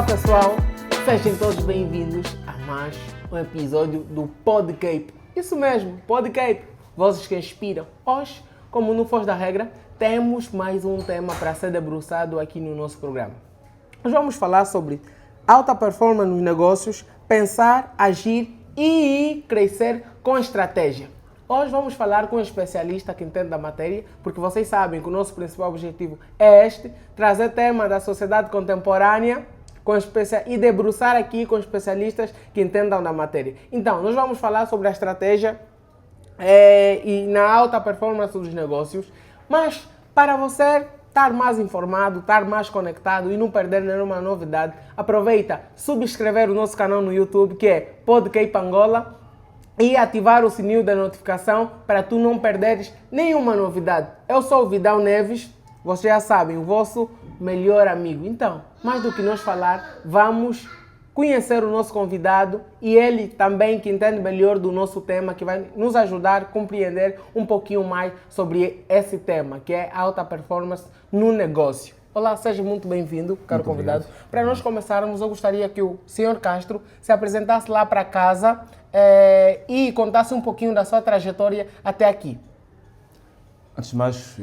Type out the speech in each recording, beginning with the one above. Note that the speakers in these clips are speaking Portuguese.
Olá pessoal, sejam todos bem-vindos a mais um episódio do Podcape. Isso mesmo, Podcape, vozes que inspiram. Hoje, como não foge da regra, temos mais um tema para ser debruçado aqui no nosso programa. Nós vamos falar sobre alta performance nos negócios, pensar, agir e crescer com estratégia. Hoje vamos falar com um especialista que entende da matéria, porque vocês sabem que o nosso principal objetivo é trazer tema da sociedade contemporânea e debruçar aqui com especialistas que entendam da matéria. Então, nós vamos falar sobre a estratégia e na alta performance dos negócios, mas para você estar mais informado, estar mais conectado e não perder nenhuma novidade, aproveita subscrever o nosso canal no YouTube, que é Podcape Angola, e ativar o sininho da notificação para tu não perderes nenhuma novidade. Eu sou o Vidal Neves, vocês já sabem, o vosso melhor amigo. Então, mais do que nós falar, vamos conhecer o nosso convidado e ele também que entende melhor do nosso tema, que vai nos ajudar a compreender um pouquinho mais sobre esse tema, que é alta performance no negócio. Olá, seja muito bem-vindo, caro convidado. Para nós começarmos, eu gostaria que o Sr. Castro se apresentasse lá para casa e contasse um pouquinho da sua trajetória até aqui. Antes de mais,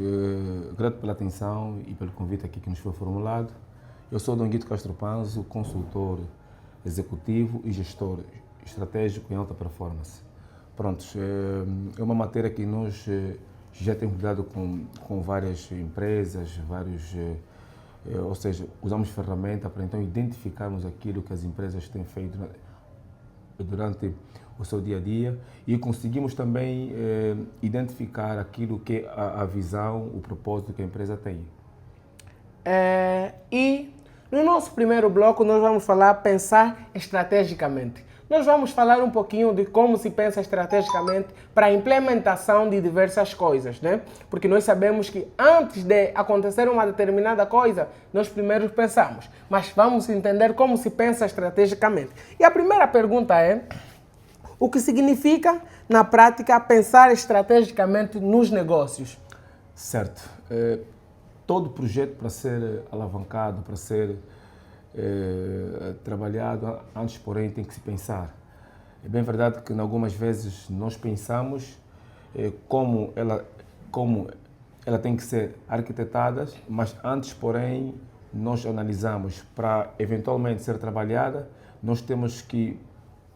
grato pela atenção e pelo convite aqui que nos foi formulado. Eu sou Dom Guido Castro Panzo, consultor executivo e gestor estratégico em alta performance. Prontos, é uma matéria que nós já temos lidado com várias empresas, ou seja, usamos ferramenta para então identificarmos aquilo que as empresas têm feito durante o seu dia a dia e conseguimos também identificar aquilo que é a visão, o propósito que a empresa tem. E no nosso primeiro bloco nós vamos falar pensar estrategicamente. Nós vamos falar um pouquinho de como se pensa estrategicamente para a implementação de diversas coisas, né? Porque nós sabemos que antes de acontecer uma determinada coisa, nós primeiro pensamos, mas vamos entender como se pensa estrategicamente. E a primeira pergunta é: o que significa, na prática, pensar estrategicamente nos negócios? Certo. Todo projeto para ser alavancado, para ser trabalhado, antes, porém, tem que se pensar. É bem verdade que, algumas vezes, nós pensamos como ela tem que ser arquitetada, mas antes, porém, nós analisamos para, eventualmente, ser trabalhada, nós temos que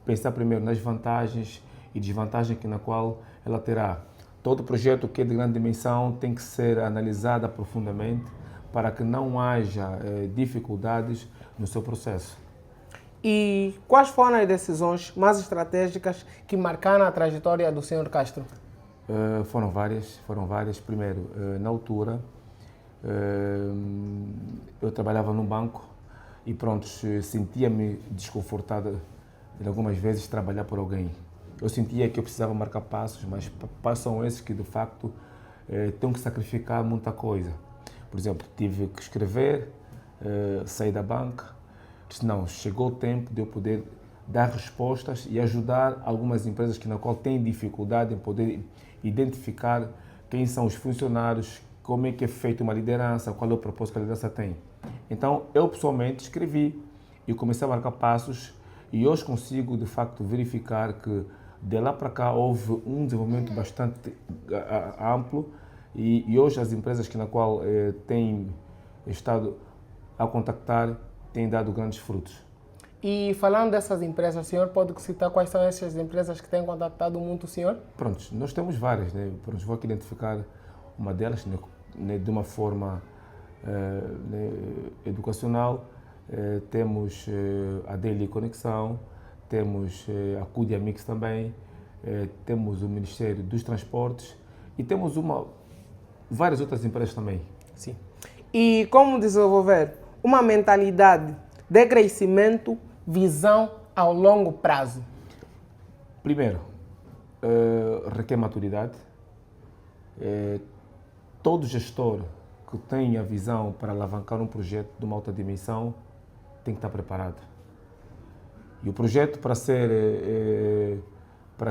pensar primeiro nas vantagens e desvantagens na qual ela terá. Todo projeto que é de grande dimensão tem que ser analisado profundamente para que não haja dificuldades no seu processo. E quais foram as decisões mais estratégicas que marcaram a trajetória do Sr. Castro? Foram várias. Primeiro, na altura, eu trabalhava num banco e pronto, sentia-me desconfortado de algumas vezes trabalhar por alguém. Eu sentia que eu precisava marcar passos, mas passos são esses que de facto tenho que sacrificar muita coisa. Por exemplo, tive que escrever, sair da banca, disse não, chegou o tempo de eu poder dar respostas e ajudar algumas empresas na qual têm dificuldade em poder identificar quem são os funcionários, como é que é feita uma liderança, qual é o propósito que a liderança tem. Então, eu pessoalmente escrevi e comecei a marcar passos e hoje consigo de facto verificar que de lá para cá houve um desenvolvimento bastante amplo e hoje as empresas na qual têm estado a contactar têm dado grandes frutos. E falando dessas empresas, o senhor pode citar quais são essas empresas que têm contactado muito o senhor? Pronto, nós temos várias, né? Pronto, vou aqui identificar uma delas, né, de uma forma educacional. Temos a Daily Conexão, temos a Cudia Mix também, temos o Ministério dos Transportes e temos várias outras empresas também. Sim. E como desenvolver uma mentalidade de crescimento, visão ao longo prazo? Primeiro, requer maturidade. Todo gestor que tem a visão para alavancar um projeto de uma alta dimensão tem que estar preparado. E o projeto para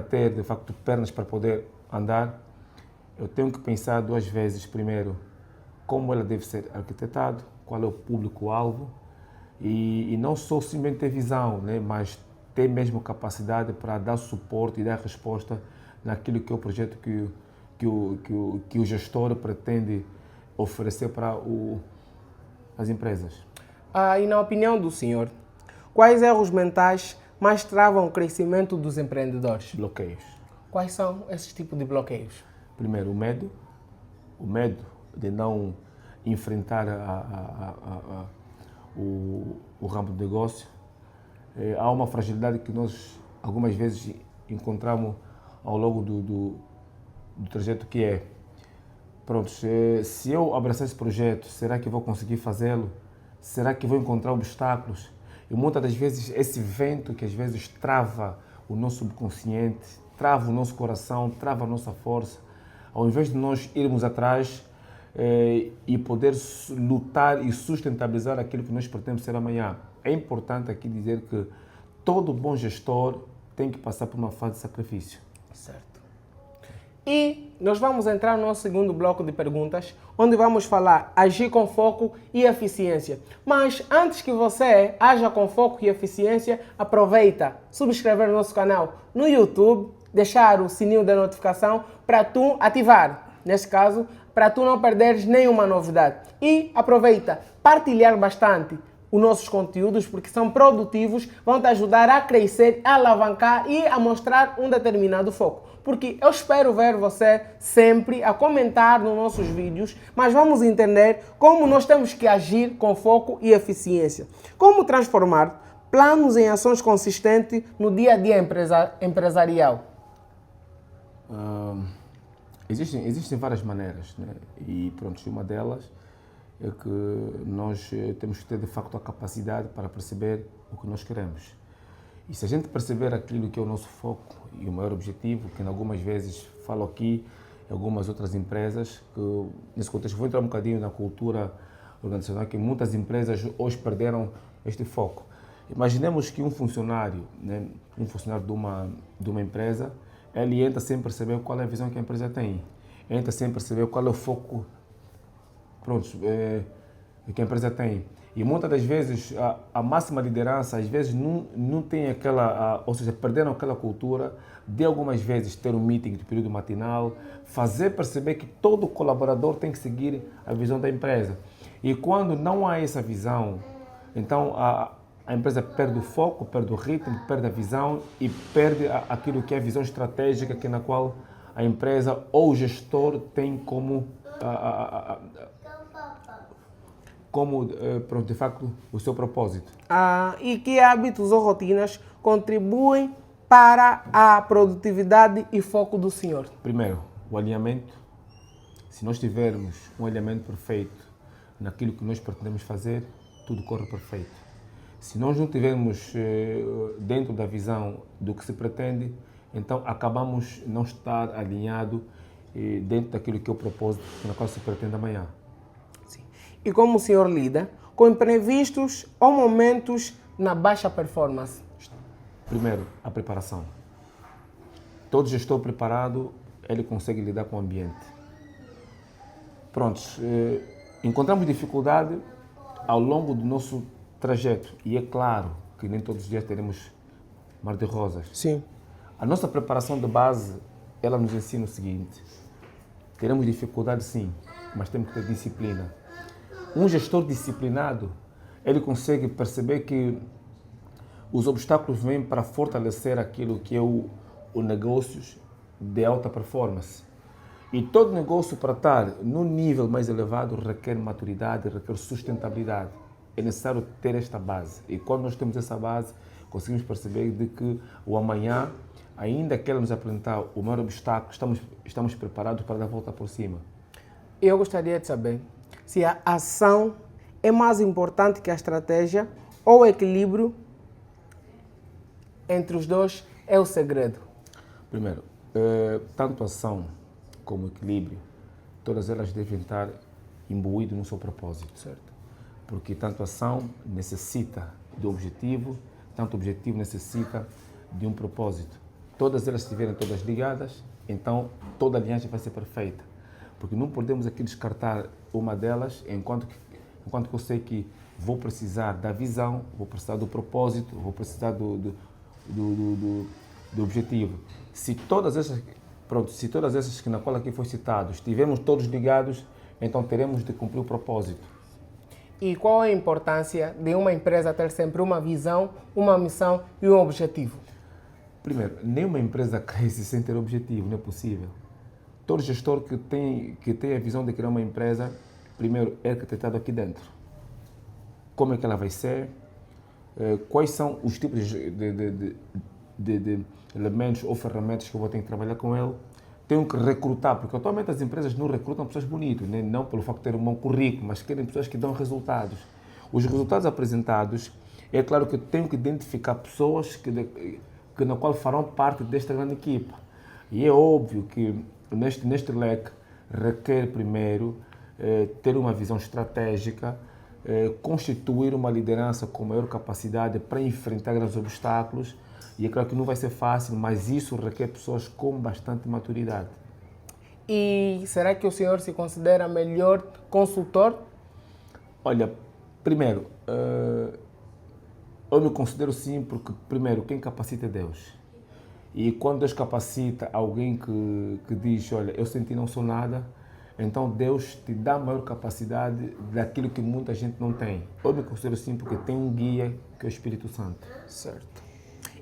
ter de facto pernas para poder andar, eu tenho que pensar duas vezes. Primeiro, como ela deve ser arquitetado, qual é o público-alvo e não só simplesmente ter visão, né? Mas ter mesmo capacidade para dar suporte e dar resposta naquilo que é o projeto que o gestor pretende oferecer para as empresas. E na opinião do senhor, quais erros mentais mais travam o crescimento dos empreendedores? Bloqueios. Quais são esses tipos de bloqueios? Primeiro, o medo de não enfrentar o ramo de negócio. Há uma fragilidade que nós algumas vezes encontramos ao longo do trajeto, que é, pronto, se eu abraçar esse projeto, será que vou conseguir fazê-lo? Será que vou encontrar obstáculos? E muitas das vezes esse vento que às vezes trava o nosso subconsciente, trava o nosso coração, trava a nossa força, ao invés de nós irmos atrás e poder lutar e sustentabilizar aquilo que nós pretendemos ser amanhã. É importante aqui dizer que todo bom gestor tem que passar por uma fase de sacrifício. Certo. E nós vamos entrar no nosso segundo bloco de perguntas, onde vamos falar agir com foco e eficiência. Mas antes que você haja com foco e eficiência, aproveita, subscrever o nosso canal no YouTube, deixar o sininho da notificação para tu ativar. Nesse caso, para tu não perderes nenhuma novidade. E aproveita, partilhar bastante os nossos conteúdos, porque são produtivos, vão te ajudar a crescer, a alavancar e a mostrar um determinado foco. Porque eu espero ver você sempre a comentar nos nossos vídeos, mas vamos entender como nós temos que agir com foco e eficiência. Como transformar planos em ações consistentes no dia a dia empresarial? Existem várias maneiras, né? E pronto, uma delas é que nós temos que ter de facto a capacidade para perceber o que nós queremos. E se a gente perceber aquilo que é o nosso foco e o maior objetivo, que algumas vezes falo aqui em algumas outras empresas, que nesse contexto vou entrar um bocadinho na cultura organizacional, que muitas empresas hoje perderam este foco. Imaginemos que um funcionário, né, de uma empresa, ele entra sem perceber qual é a visão que a empresa tem, entra sem perceber qual é o foco que a empresa tem. E muitas das vezes a máxima liderança às vezes não tem aquela, ou seja, perderam aquela cultura de algumas vezes ter um meeting de período matinal, fazer perceber que todo colaborador tem que seguir a visão da empresa. E quando não há essa visão, então a empresa perde o foco, perde o ritmo, perde a visão e perde aquilo que é a visão estratégica que na qual a empresa ou o gestor tem como de facto, o seu propósito. E que hábitos ou rotinas contribuem para a produtividade e foco do senhor? Primeiro, o alinhamento. Se nós tivermos um alinhamento perfeito naquilo que nós pretendemos fazer, tudo corre perfeito. Se nós não tivermos dentro da visão do que se pretende, então acabamos não estar alinhado dentro daquilo que é o propósito na qual se pretende amanhã. E como o senhor lida com imprevistos ou momentos na baixa performance? Primeiro, a preparação. Todo gestor preparado, ele consegue lidar com o ambiente. Prontos, encontramos dificuldade ao longo do nosso trajeto. E é claro que nem todos os dias teremos mar de rosas. Sim. A nossa preparação de base, ela nos ensina o seguinte. Teremos dificuldade sim, mas temos que ter disciplina. Um gestor disciplinado, ele consegue perceber que os obstáculos vêm para fortalecer aquilo que é o negócio de alta performance. E todo negócio para estar no nível mais elevado requer maturidade, requer sustentabilidade. É necessário ter esta base. E quando nós temos essa base, conseguimos perceber de que o amanhã, ainda que ela nos apresentar o maior obstáculo, estamos preparados para dar a volta por cima. Eu gostaria de saber se a ação é mais importante que a estratégia ou o equilíbrio entre os dois é o segredo. Primeiro, tanto a ação como o equilíbrio, todas elas devem estar imbuídas no seu propósito. Certo. Porque tanto a ação necessita de um objetivo, tanto o objetivo necessita de um propósito. Todas elas estiverem todas ligadas, então toda a aliança vai ser perfeita. Porque não podemos aqui descartar uma delas, enquanto que eu sei que vou precisar da visão, vou precisar do propósito, vou precisar do objetivo. Se todas essas que na qual aqui foi citado, estivermos todos ligados, então teremos de cumprir o propósito. E qual é a importância de uma empresa ter sempre uma visão, uma missão e um objetivo? Primeiro, nenhuma empresa cresce sem ter objetivo, não é possível. Todo gestor que tem a visão de criar uma empresa, primeiro é arquitetado aqui dentro. Como é que ela vai ser? Quais são os tipos de elementos ou ferramentas que eu vou ter que trabalhar com ele? Tenho que recrutar, porque atualmente as empresas não recrutam pessoas bonitas, né? Não pelo facto de ter um bom currículo, mas querem pessoas que dão resultados. Os resultados apresentados, é claro que eu tenho que identificar pessoas que na qual farão parte desta grande equipa. E é óbvio que neste leque requer primeiro ter uma visão estratégica, constituir uma liderança com maior capacidade para enfrentar grandes obstáculos. E é claro que não vai ser fácil, mas isso requer pessoas com bastante maturidade. E será que o senhor se considera melhor consultor? Olha, primeiro, eu me considero sim, porque primeiro, quem capacita é Deus. E quando Deus capacita alguém que diz, olha, eu senti não sou nada, então Deus te dá maior capacidade daquilo que muita gente não tem. Eu me considero sim porque tem um guia que é o Espírito Santo. Certo.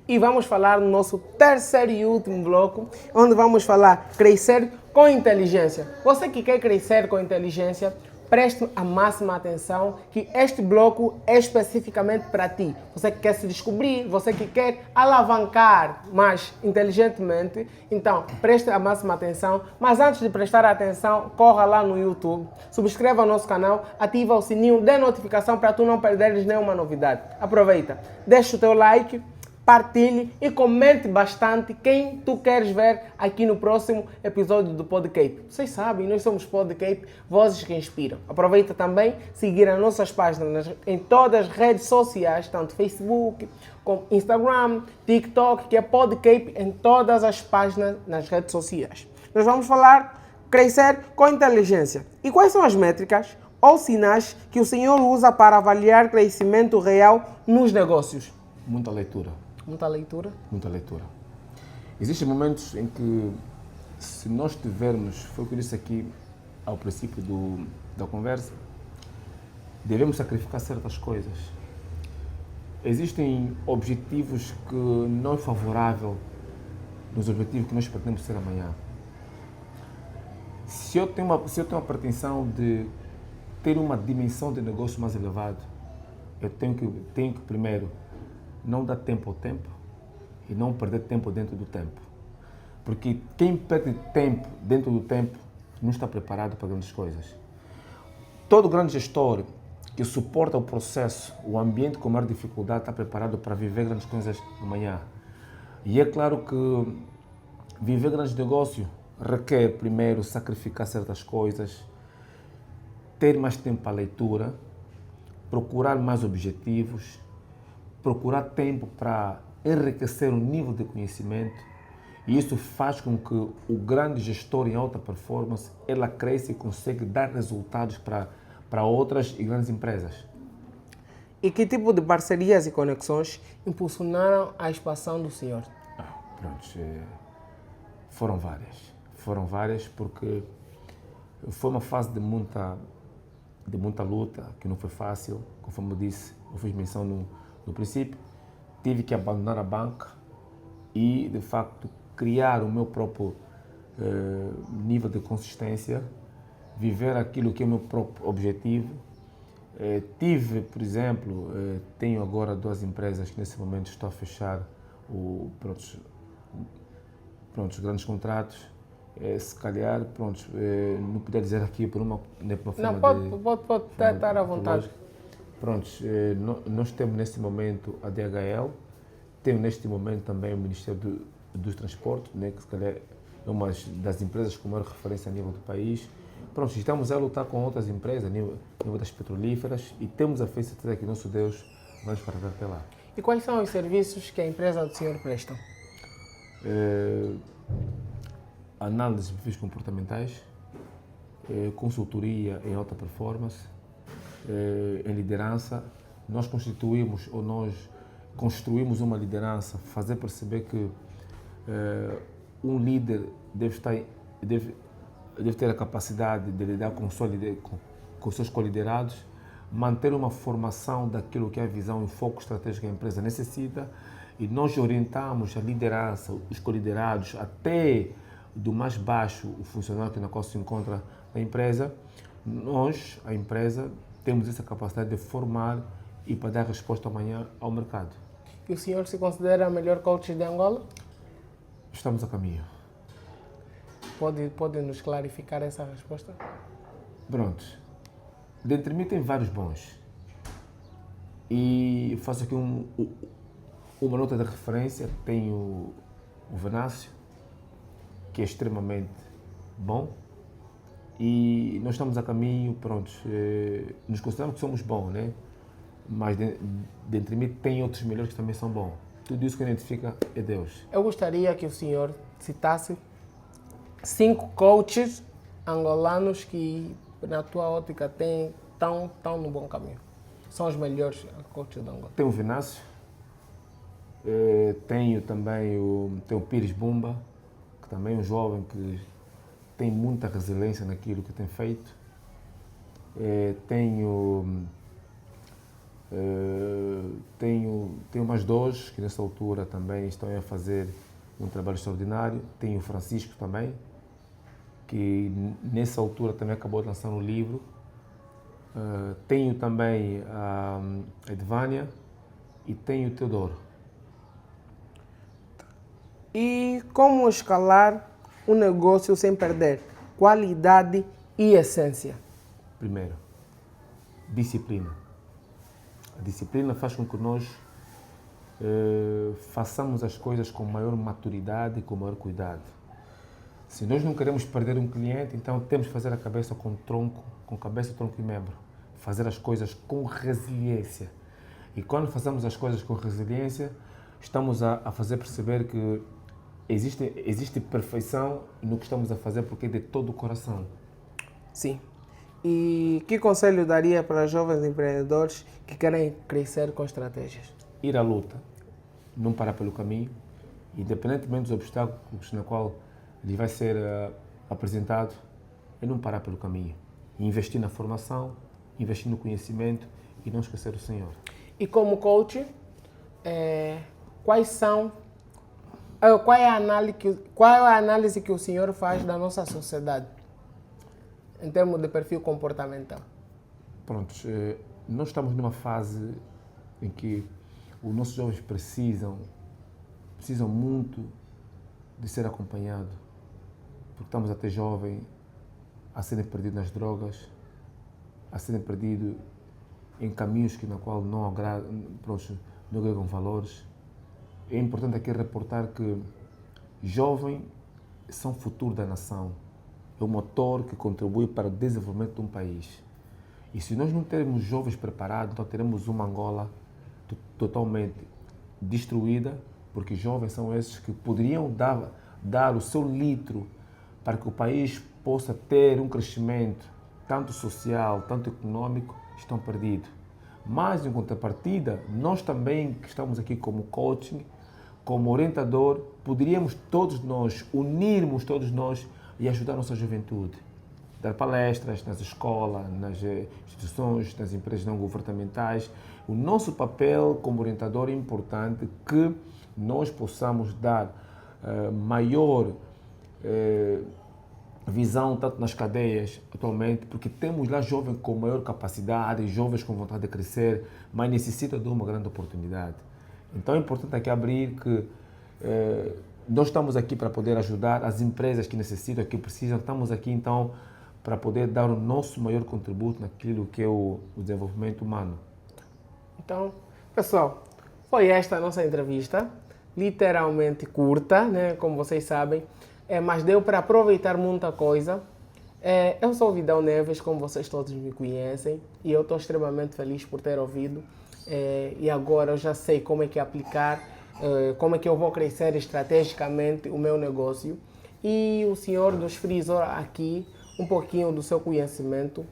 E vamos falar no nosso terceiro e último bloco, onde vamos falar crescer com inteligência. Você que quer crescer com inteligência, preste a máxima atenção que este bloco é especificamente para ti. Você que quer se descobrir, você que quer alavancar mais inteligentemente, então preste a máxima atenção. Mas antes de prestar atenção, corra lá no YouTube, subscreva o nosso canal, ativa o sininho de notificação para tu não perderes nenhuma novidade. Aproveita, deixa o teu like, partilhe e comente bastante quem tu queres ver aqui no próximo episódio do Podcape. Vocês sabem, nós somos Podcape, vozes que inspiram. Aproveita também seguir as nossas páginas em todas as redes sociais, tanto Facebook, como Instagram, TikTok, que é Podcape em todas as páginas nas redes sociais. Nós vamos falar crescer com inteligência. E quais são as métricas ou sinais que o senhor usa para avaliar crescimento real nos negócios? Muita leitura. Muita leitura? Muita leitura. Existem momentos em que, se nós tivermos, foi o que eu disse aqui ao princípio da conversa, devemos sacrificar certas coisas. Existem objetivos que não é favorável nos objetivos que nós pretendemos ser amanhã. Se eu tenho uma pretensão de ter uma dimensão de negócio mais elevada, eu tenho que primeiro não dar tempo ao tempo e não perder tempo dentro do tempo. Porque quem perde tempo dentro do tempo não está preparado para grandes coisas. Todo grande gestor que suporta o processo, o ambiente com maior dificuldade, está preparado para viver grandes coisas amanhã. E é claro que viver grandes negócios requer primeiro sacrificar certas coisas, ter mais tempo para a leitura, procurar mais objetivos, procurar tempo para enriquecer o nível de conhecimento, e isso faz com que o grande gestor em alta performance ela cresça e consegue dar resultados para outras e grandes empresas. E que tipo de parcerias e conexões impulsionaram a expansão do senhor? Foram várias porque foi uma fase de muita luta, que não foi fácil, conforme eu disse, eu fiz menção no princípio, tive que abandonar a banca e, de facto, criar o meu próprio nível de consistência, viver aquilo que é o meu próprio objetivo. Tive, por exemplo, tenho agora 2 empresas que nesse momento estou a fechar os grandes contratos. Se calhar, não podia dizer aqui por uma forma pode estar à vontade. Nós temos neste momento a DHL, temos neste momento também o Ministério dos Transportes, né, que se calhar é uma das empresas com maior referência a nível do país. Estamos a lutar com outras empresas a nível das petrolíferas e temos a fé e certeza que nosso Deus vai nos parar até lá. E quais são os serviços que a empresa do senhor presta? Análise de perfis comportamentais, consultoria em alta performance, em liderança, nós constituímos ou nós construímos uma liderança, fazer perceber que um líder deve ter a capacidade de lidar com os seus coliderados, manter uma formação daquilo que é a visão e o foco estratégico que a empresa necessita, e nós orientamos a liderança, os coliderados, até do mais baixo, o funcionário que na qual se encontra na empresa. Nós, a empresa, temos essa capacidade de formar e para dar resposta amanhã ao mercado. E o senhor se considera o melhor coach de Angola? Estamos a caminho. Pode nos clarificar essa resposta? Pronto. Dentre mim tem vários bons. E faço aqui uma nota de referência. Tenho o Venâncio, que é extremamente bom. E nós estamos a caminho, pronto. Nos consideramos que somos bons, né? Mas dentre mim tem outros melhores que também são bons. Tudo isso que identifica é Deus. Eu gostaria que o senhor citasse 5 coaches angolanos que, na tua ótica, estão no bom caminho. São os melhores coaches de Angola. Tem o Venâncio, tenho também o Pires Bumba, que também é um jovem que tem muita resiliência naquilo que tem feito. Tenho mais 2 que nessa altura também estão a fazer um trabalho extraordinário. Tenho o Francisco também, que nessa altura também acabou de lançar um livro. Tenho também a Edvânia e tenho o Teodoro. E como escalar um negócio sem perder qualidade e essência? Primeiro, disciplina. A disciplina faz com que nós façamos as coisas com maior maturidade e com maior cuidado. Se nós não queremos perder um cliente, então temos que fazer a cabeça com cabeça, tronco e membro. Fazer as coisas com resiliência. E quando fazemos as coisas com resiliência, estamos a fazer perceber que existe perfeição no que estamos a fazer, porque é de todo o coração. Sim. E que conselho daria para jovens empreendedores que querem crescer com estratégias? Ir à luta, não parar pelo caminho, independentemente dos obstáculos na qual lhe vai ser apresentado, é não parar pelo caminho. Investir na formação, investir no conhecimento e não esquecer o Senhor. E como coach, qual é a análise que o senhor faz da nossa sociedade, em termos de perfil comportamental? Pronto, nós estamos numa fase em que os nossos jovens precisam muito de ser acompanhados, porque estamos a ter jovens a serem perdidos nas drogas, a serem perdidos em caminhos que na qual não agregam valores. É importante aqui reportar que jovens são o futuro da nação, é o motor que contribui para o desenvolvimento de um país. E se nós não termos jovens preparados, então teremos uma Angola totalmente destruída, porque jovens são esses que poderiam dar o seu litro para que o país possa ter um crescimento tanto social, tanto econômico, estão perdidos. Mas, em contrapartida, nós também, que estamos aqui como coaching, como orientador, poderíamos todos nós, unirmos todos nós e ajudar a nossa juventude. Dar palestras nas escolas, nas instituições, nas empresas não governamentais. O nosso papel como orientador é importante que nós possamos dar maior visão, tanto nas cadeias atualmente, porque temos lá jovens com maior capacidade, jovens com vontade de crescer, mas necessitam de uma grande oportunidade. Então é importante aqui abrir que nós estamos aqui para poder ajudar as empresas que necessitam, que precisam. Estamos aqui então para poder dar o nosso maior contributo naquilo que é o desenvolvimento humano. Então, pessoal, foi esta a nossa entrevista, literalmente curta, né, como vocês sabem, mas deu para aproveitar muita coisa. Eu sou o Vidal Neves, como vocês todos me conhecem, e eu estou extremamente feliz por ter ouvido. E agora eu já sei como é que aplicar, como é que eu vou crescer estrategicamente o meu negócio. E o senhor nos frisou aqui um pouquinho do seu conhecimento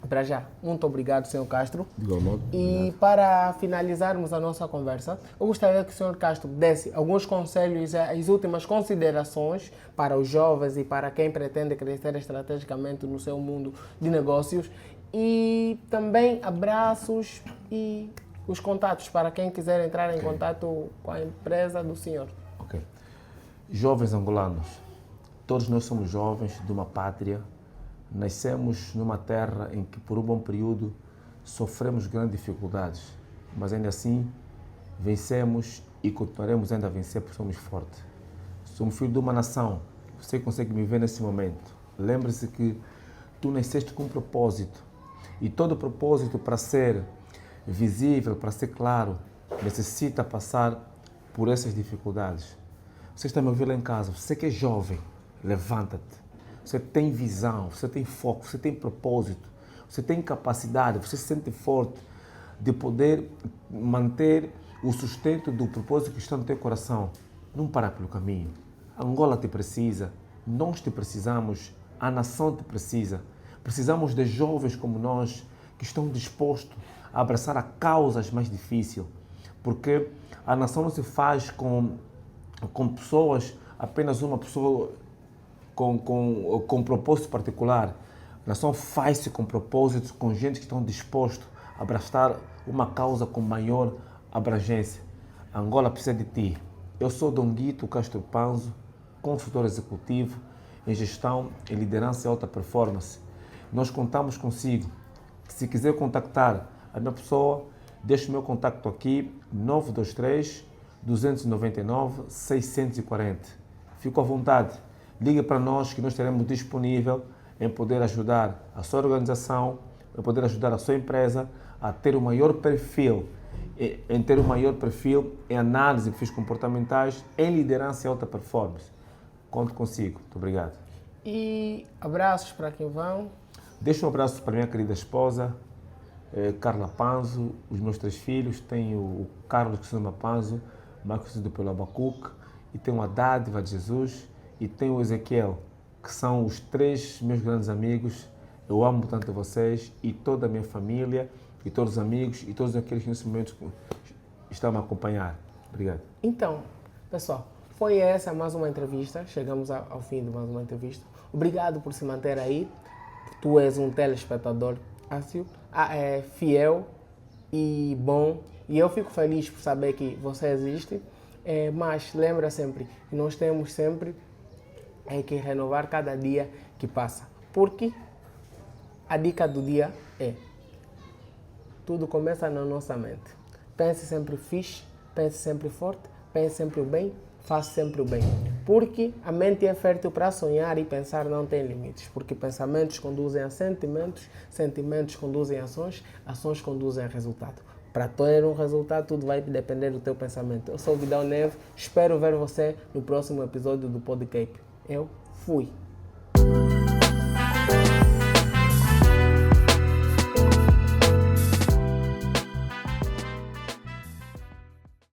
Para já, muito obrigado, Sr. Castro. De igual modo. E Obrigado. para finalizarmos a nossa conversa, eu gostaria que o Sr. Castro desse alguns conselhos, as últimas considerações para os jovens e para quem pretende crescer estrategicamente no seu mundo de negócios e também abraços e os contatos para quem quiser entrar em contato com a empresa do senhor. Ok. Jovens angolanos, todos nós somos jovens de uma pátria. Nascemos numa terra em que, por um bom período, sofremos grandes dificuldades, mas ainda assim vencemos e continuaremos ainda a vencer porque somos fortes. Somos filhos de uma nação. Você consegue me ver nesse momento. Lembre-se que tu nasceste com um propósito e todo propósito, para ser visível, para ser claro, necessita passar por essas dificuldades. Você está me ouvindo lá em casa, você que é jovem, levanta-te. Você tem visão, você tem foco, você tem propósito, você tem capacidade, você se sente forte de poder manter o sustento do propósito que está no teu coração. Não para pelo caminho. Angola te precisa, nós te precisamos, a nação te precisa. Precisamos de jovens como nós que estão dispostos a abraçar a causas mais difíceis, porque a nação não se faz com pessoas, apenas uma pessoa com propósito particular. A nação faz-se com propósitos, com gente que estão dispostos a abraçar uma causa com maior abrangência. A Angola precisa de ti. Eu sou Dom Guito Castro Panzo, consultor executivo em gestão e liderança e alta performance. Nós contamos consigo. Se quiser contactar a minha pessoa, deixe o meu contacto aqui, 923 299 640. Fico à vontade. Ligue para nós que nós estaremos disponíveis em poder ajudar a sua organização, em poder ajudar a sua empresa a ter o maior perfil, em análise de perfis comportamentais, em liderança e alta performance. Conto consigo. Muito obrigado. E abraços para quem vão. Deixo um abraço para minha querida esposa, Carla Panzo, os meus 3 filhos. Tenho o Carlos, que se chama Panzo, mais conhecido pelo Abacuque, e tenho a Dádiva de Jesus, e tenho o Ezequiel, que são os 3 meus grandes amigos. Eu amo tanto vocês e toda a minha família, e todos os amigos, e todos aqueles que nesse momento estão a me acompanhar. Obrigado. Então, pessoal, foi essa mais uma entrevista. Chegamos ao fim de mais uma entrevista. Obrigado por se manter aí. Tu és um telespectador fiel e bom. E eu fico feliz por saber que você existe. Mas lembra sempre que nós temos sempre que renovar cada dia que passa. Porque a dica do dia é: tudo começa na nossa mente. Pense sempre fixe, pense sempre forte, pense sempre o bem, faça sempre o bem. Porque a mente é fértil para sonhar e pensar não tem limites. Porque pensamentos conduzem a sentimentos, sentimentos conduzem a ações, ações conduzem a resultado. Para ter um resultado, tudo vai depender do teu pensamento. Eu sou o Vidal Neves, espero ver você no próximo episódio do Podcape. Eu fui.